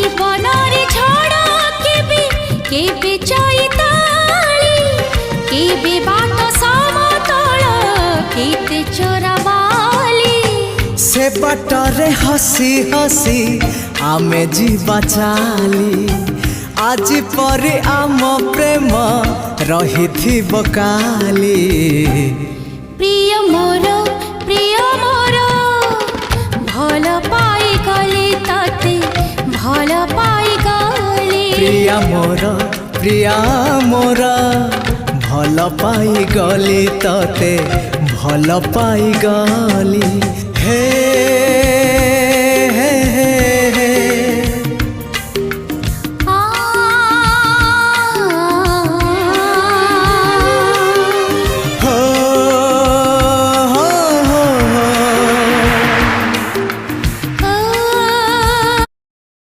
जीवन रे झड़ केबे चैताली केबे बाट समतल केते चोराबाली से बाटरे हसी हसी आमे जीवा चाली आज परे आम प्रेम रही थी काली। प्रिय मोर भल पाई गली तते भल पाई गली प्रिया मोर भल पाई गली तते भल पाई गली। हे